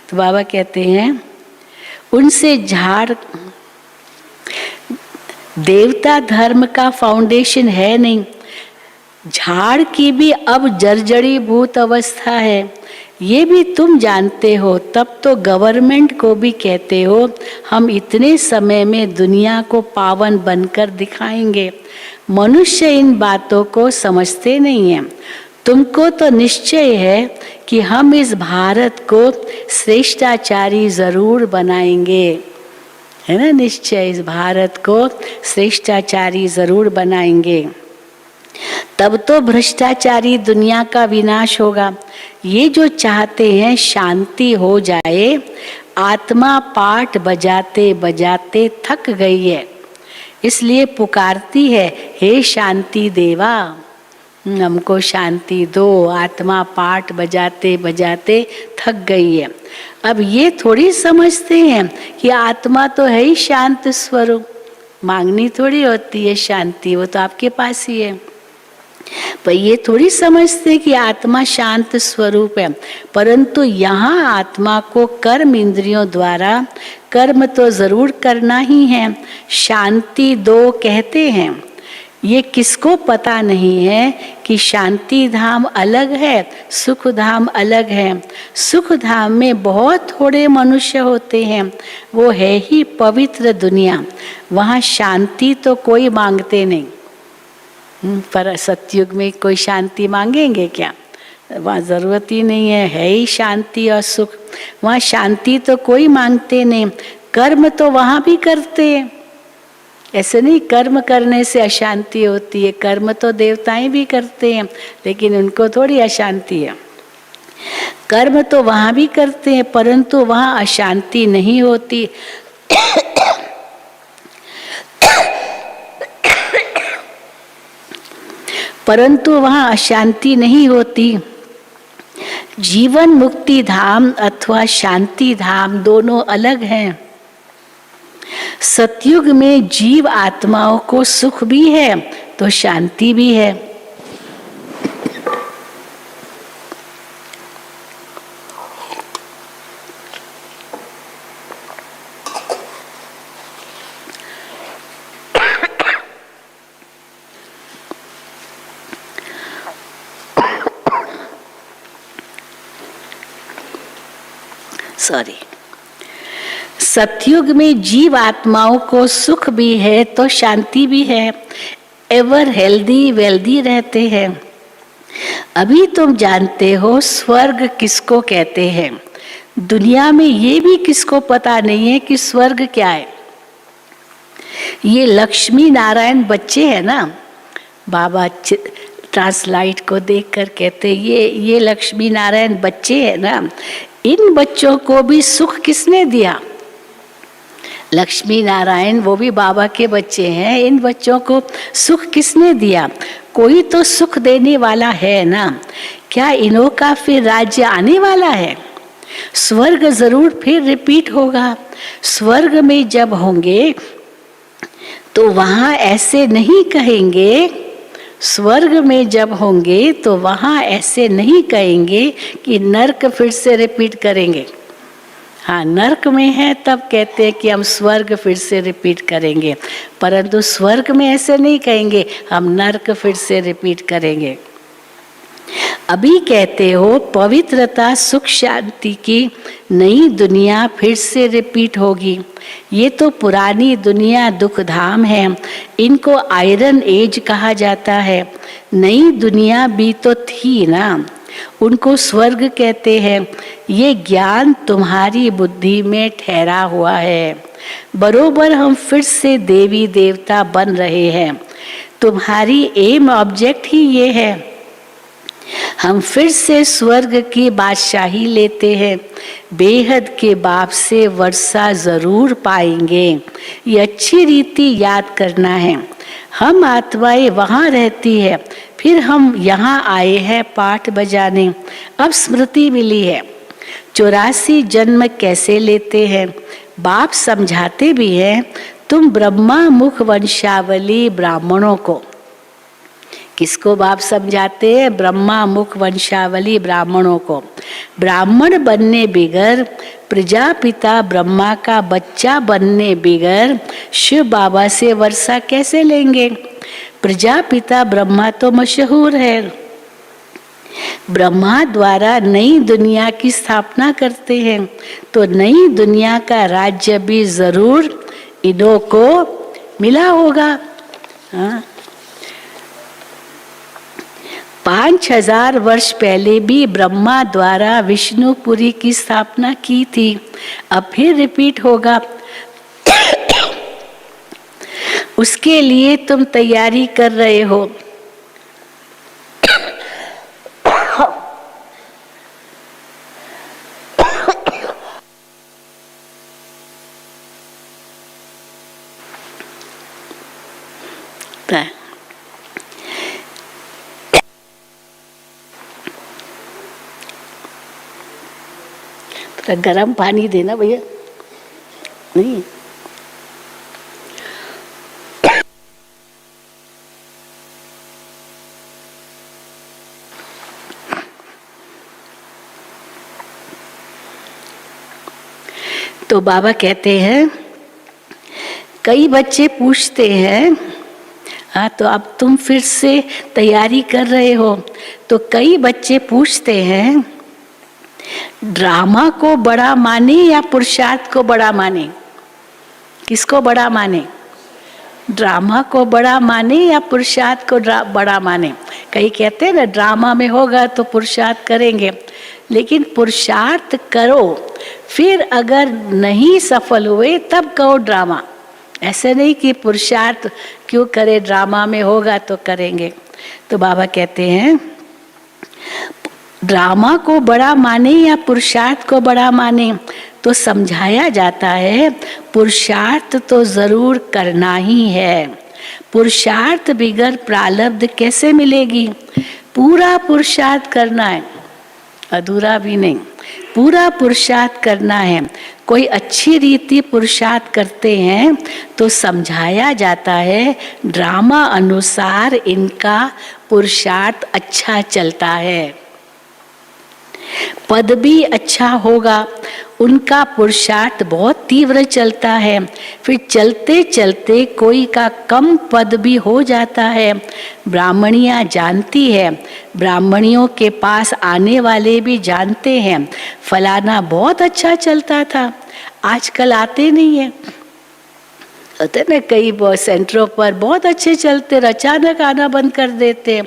Speaker 2: तो बाबा कहते हैं उनसे झाड़, देवता धर्म का फाउंडेशन है नहीं, झाड़ की भी अब जर्जरी भूत अवस्था है। ये भी तुम जानते हो, तब तो गवर्नमेंट को भी कहते हो हम इतने समय में दुनिया को पावन बनकर दिखाएंगे। मनुष्य इन बातों को समझते नहीं हैं। तुमको तो निश्चय है कि हम इस भारत को श्रेष्ठाचारी जरूर बनाएंगे, है ना? निश्चय, इस भारत को श्रेष्ठाचारी जरूर बनाएंगे, तब तो भ्रष्टाचारी दुनिया का विनाश होगा। ये जो चाहते हैं शांति हो जाए, आत्मा पाठ बजाते बजाते थक गई है, इसलिए पुकारती है हे शांति देवा, हमको शांति दो। आत्मा पाठ बजाते बजाते थक गई है। अब ये थोड़ी समझते हैं कि आत्मा तो है ही शांत स्वरूप, मांगनी थोड़ी होती है शांति, वो तो आपके पास ही है। पर ये थोड़ी समझते कि आत्मा शांत स्वरूप है। परंतु यहाँ आत्मा को कर्म इंद्रियों द्वारा कर्म तो जरूर करना ही है। शांति दो कहते हैं, ये किसको पता नहीं है कि शांति धाम अलग है, सुख धाम अलग है। सुख धाम में बहुत थोड़े मनुष्य होते हैं, वो है ही पवित्र दुनिया, वहाँ शांति तो कोई मांगते नहीं। पर सतयुग में कोई शांति मांगेंगे क्या? वहाँ जरूरत ही नहीं है ही शांति और सुख। वहाँ शांति तो कोई मांगते नहीं, कर्म तो वहाँ भी करते हैं, ऐसे नहीं कर्म करने से अशांति होती है, कर्म तो देवताएं भी करते हैं लेकिन उनको थोड़ी अशांति है। कर्म तो वहाँ भी करते हैं परंतु वहाँ अशांति नहीं होती। परंतु वहाँ अशांति नहीं होती। जीवन मुक्ति धाम अथवा शांति धाम दोनों अलग हैं। सतयुग में जीव आत्माओं को सुख भी है तो शांति भी है। सॉरी, सतयुग में जीव आत्माओं को सुख भी है तो शांति भी है, एवर हेल्दी वेल्दी रहते हैं। अभी तुम जानते हो स्वर्ग किसको कहते हैं। दुनिया में ये भी किसको पता नहीं है कि स्वर्ग क्या है। ये लक्ष्मी नारायण बच्चे हैं ना, बाबा ट्रांसलाइट को देखकर कहते ये लक्ष्मी नारायण बच्चे हैं ना, इन बच्चों को भी सुख किसने दिया। लक्ष्मी नारायण वो भी बाबा के बच्चे हैं, इन बच्चों को सुख किसने दिया। कोई तो सुख देने वाला है ना। क्या इन्हों का फिर राज्य आने वाला है। स्वर्ग जरूर फिर रिपीट होगा। स्वर्ग में जब होंगे तो वहां ऐसे नहीं कहेंगे, स्वर्ग में जब होंगे तो वहां ऐसे नहीं कहेंगे कि नर्क फिर से रिपीट करेंगे। हाँ, नर्क में है तब कहते हैं कि हम स्वर्ग फिर से रिपीट करेंगे, परंतु स्वर्ग में ऐसे नहीं कहेंगे हम नर्क फिर से रिपीट करेंगे। अभी कहते हो पवित्रता सुख शांति की नई दुनिया फिर से रिपीट होगी। ये तो पुरानी दुनिया दुख धाम है, इनको आयरन एज कहा जाता है। नई दुनिया भी तो थी ना, उनको स्वर्ग कहते हैं। ये ज्ञान तुम्हारी बुद्धि में ठहरा हुआ है। बरोबर हम फिर से देवी देवता बन रहे हैं। तुम्हारी एम ऑब्जेक्ट ही ये है। हम फिर से स्वर्ग की बादशाही लेते हैं। बेहद के बाप से वर्षा जरूर पाएंगे। ये अच्छी रीति याद करना है। हम आत्माएं वहाँ रहती है, फिर हम यहाँ आए हैं पाठ बजाने। अब स्मृति मिली है 84 जन्म कैसे लेते हैं। बाप समझाते भी हैं, तुम ब्रह्मा मुख वंशावली ब्राह्मणों को। किसको बाप समझाते हैं? ब्रह्मा मुख वंशावली ब्राह्मणों को। ब्राह्मण बनने बिगर, प्रजापिता ब्रह्मा का बच्चा बनने बिगर शिव बाबा से वर्षा कैसे लेंगे। प्रजापिता ब्रह्मा तो मशहूर है। ब्रह्मा द्वारा नई दुनिया की स्थापना करते हैं, तो नई दुनिया का राज्य भी जरूर इन्हों को मिला होगा। हाँ, 5000 वर्ष पहले भी ब्रह्मा द्वारा विष्णुपुरी की स्थापना की थी। अब फिर रिपीट होगा। उसके लिए तुम तैयारी कर रहे हो। तो गर्म पानी देना भैया। नहीं, तो बाबा कहते हैं, कई बच्चे पूछते हैं, हाँ तो अब तुम फिर से तैयारी कर रहे हो, तो कई बच्चे पूछते हैं ड्रामा को बड़ा माने या पुरुषार्थ को बड़ा माने। किसको बड़ा माने? ड्रामा को बड़ा माने या पुरुषार्थ को बड़ा माने। कई कहते हैं ना ड्रामा में होगा तो पुरुषार्थ करेंगे, लेकिन पुरुषार्थ करो, फिर अगर नहीं सफल हुए तब कहो ड्रामा। ऐसे नहीं कि पुरुषार्थ क्यों करे, ड्रामा में होगा तो करेंगे। तो बाबा कहते हैं ड्रामा को बड़ा माने या पुरुषार्थ को बड़ा माने, तो समझाया जाता है पुरुषार्थ तो जरूर करना ही है। पुरुषार्थ बिगर प्रारब्ध कैसे मिलेगी? पूरा पुरुषार्थ करना है, अधूरा भी नहीं, पूरा पुरुषार्थ करना है। कोई अच्छी रीति पुरुषार्थ करते हैं तो समझाया जाता है ड्रामा अनुसार इनका पुरुषार्थ अच्छा चलता है, पद भी अच्छा होगा, उनका पुरुषार्थ बहुत तीव्र चलता है। फिर चलते चलते कोई का कम पद भी हो जाता है। ब्राह्मणियाँ जानती है, ब्राह्मणियों के पास आने वाले भी जानते हैं फलाना बहुत अच्छा चलता था, आजकल आते नहीं है। होते ना कई सेंटरों पर बहुत अच्छे चलते, अचानक आना बंद कर देते,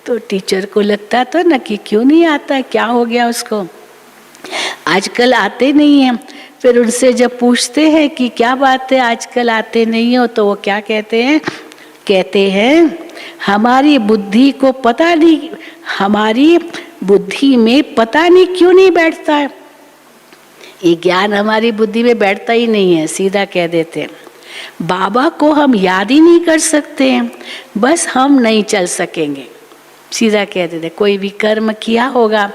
Speaker 2: तो टीचर को लगता था ना कि क्यों नहीं आता, क्या हो गया उसको, आजकल आते नहीं हैं। फिर उनसे जब पूछते हैं कि क्या बात है आजकल आते नहीं हो, तो वो क्या कहते हैं हमारी बुद्धि को पता नहीं, हमारी बुद्धि में पता नहीं क्यों नहीं बैठता है, ये ज्ञान हमारी बुद्धि में बैठता ही नहीं है, सीधा कह देते हैं। बाबा को हम याद ही नहीं कर सकते हैं, बस हम नहीं चल सकेंगे, सीधा कह देते। कोई भी कर्म किया होगा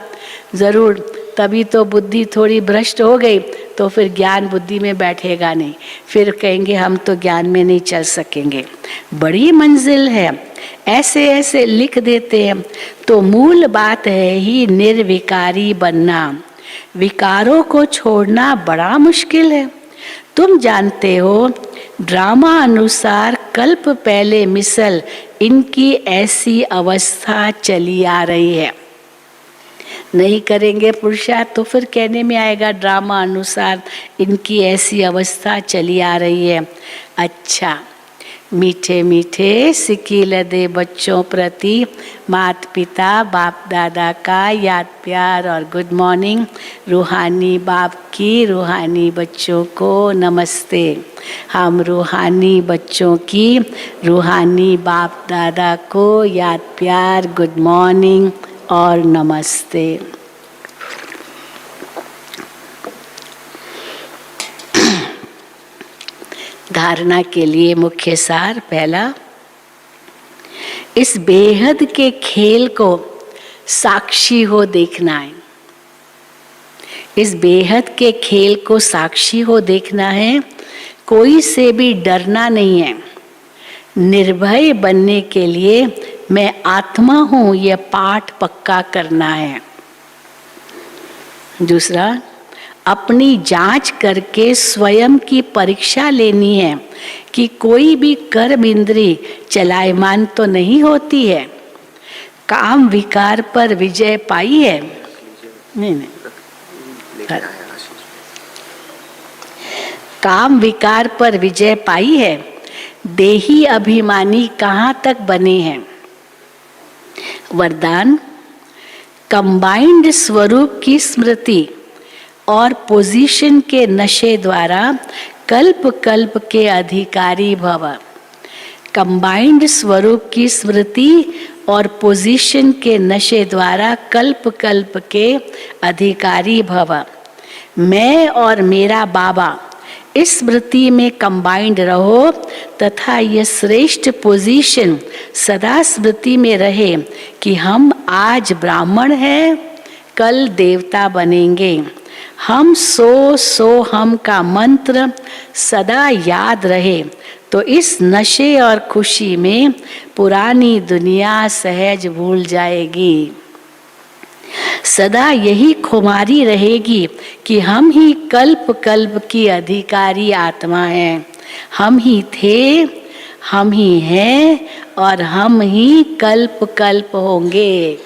Speaker 2: जरूर, तभी तो बुद्धि थोड़ी भ्रष्ट हो गई, तो फिर ज्ञान बुद्धि में बैठेगा नहीं, फिर कहेंगे हम तो ज्ञान में नहीं चल सकेंगे। बड़ी मंजिल है, ऐसे ऐसे लिख देते हैं। तो मूल बात है ही निर्विकारी बनना, विकारों को छोड़ना बड़ा मुश्किल है। तुम जानते हो ड्रामा अनुसार कल्प पहले मिसल इनकी ऐसी अवस्था चली आ रही है। नहीं करेंगे पुरुषार्थ तो फिर कहने में आएगा ड्रामा अनुसार इनकी ऐसी अवस्था चली आ रही है। अच्छा, मीठे मीठे सिकील दे बच्चों प्रति माता पिता बाप दादा का याद प्यार और गुड मॉर्निंग। रूहानी बाप की रूहानी बच्चों को नमस्ते। हम रूहानी बच्चों की रूहानी बाप दादा को याद प्यार गुड मॉर्निंग और नमस्ते। धारणा के लिए मुख्य सार पहला, इस बेहद के खेल को साक्षी हो देखना है। इस बेहद के खेल को साक्षी हो देखना है, कोई से भी डरना नहीं है। निर्भय बनने के लिए मैं आत्मा हूं, यह पाठ पक्का करना है। दूसरा, अपनी जांच करके स्वयं की परीक्षा लेनी है कि कोई भी कर्म इंद्री चलायमान तो नहीं होती है। काम विकार पर विजय पाई है? नहीं। काम विकार पर विजय पाई है। देही अभिमानी कहाँ तक बने हैं? वरदान, कंबाइंड स्वरूप की स्मृति और पोजीशन के नशे द्वारा कल्प कल्प के अधिकारी भव। कंबाइंड स्वरूप की स्मृति और पोजीशन के नशे द्वारा कल्प कल्प के अधिकारी भव। मैं और मेरा बाबा इस स्मृति में कंबाइंड रहो तथा यह श्रेष्ठ पोजीशन सदा स्मृति में रहे कि हम आज ब्राह्मण हैं, कल देवता बनेंगे। हम सो हम का मंत्र सदा याद रहे तो इस नशे और खुशी में पुरानी दुनिया सहज भूल जाएगी। सदा यही खुमारी रहेगी कि हम ही कल्प कल्प की अधिकारी आत्मा हैं। हम ही थे, हम ही हैं और हम ही कल्प कल्प होंगे।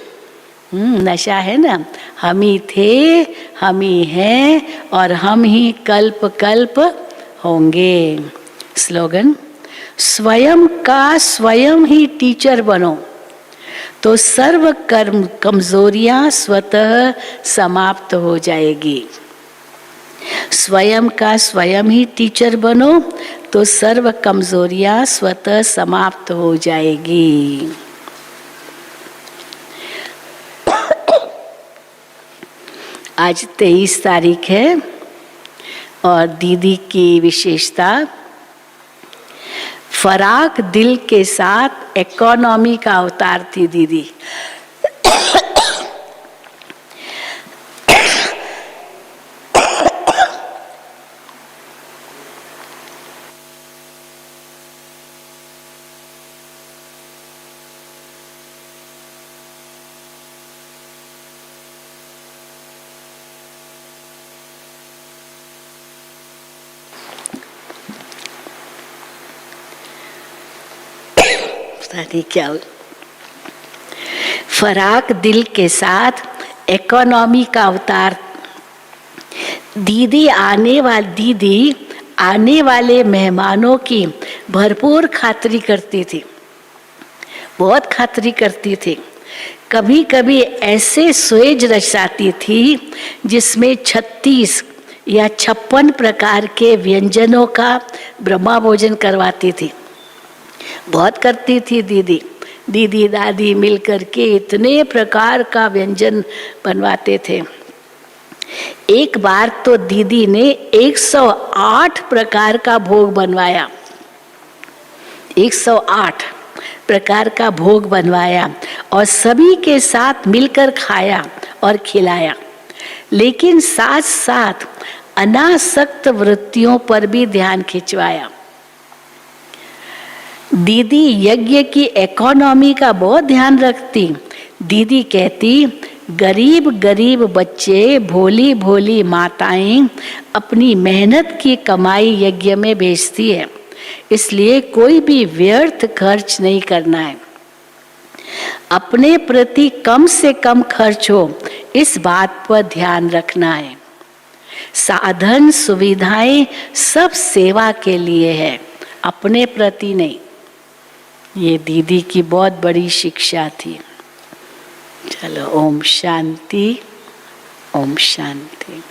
Speaker 2: नशा है ना, हम ही थे, हम ही हैं और हम ही कल्प कल्प होंगे। स्लोगन, स्वयं का स्वयं ही टीचर बनो तो सर्व कर्म कमजोरियां स्वतः समाप्त हो जाएगी। स्वयं का स्वयं ही टीचर बनो तो सर्व कमजोरियां स्वतः समाप्त हो जाएगी। आज 23 तारीख है और दीदी की विशेषता फराक दिल के साथ इकोनॉमी का अवतार थी दीदी। क्या फराक दिल के साथ इकोनॉमी का अवतार। दीदी आने वाले मेहमानों की भरपूर खातिरी करती थी, बहुत खातिरी करती थी। कभी कभी ऐसे स्वेज रचाती थी जिसमें 36 या 56 प्रकार के व्यंजनों का ब्रह्मा भोजन करवाती थी। बहुत करती थी दीदी दादी मिलकर के इतने प्रकार का व्यंजन बनवाते थे। एक बार तो दीदी ने 108 प्रकार का भोग बनवाया, 108 प्रकार का भोग बनवाया और सभी के साथ मिलकर खाया और खिलाया। लेकिन साथ साथ अनासक्त वृत्तियों पर भी ध्यान खिंचवाया। दीदी यज्ञ की इकोनॉमी का बहुत ध्यान रखती। दीदी कहती, गरीब गरीब बच्चे, भोली भोली माताएं अपनी मेहनत की कमाई यज्ञ में भेजती है, इसलिए कोई भी व्यर्थ खर्च नहीं करना है। अपने प्रति कम से कम खर्च हो, इस बात पर ध्यान रखना है। साधन सुविधाएं सब सेवा के लिए है, अपने प्रति नहीं। ये दीदी की बहुत बड़ी शिक्षा थी। चलो, ओम शांति, ओम शांति।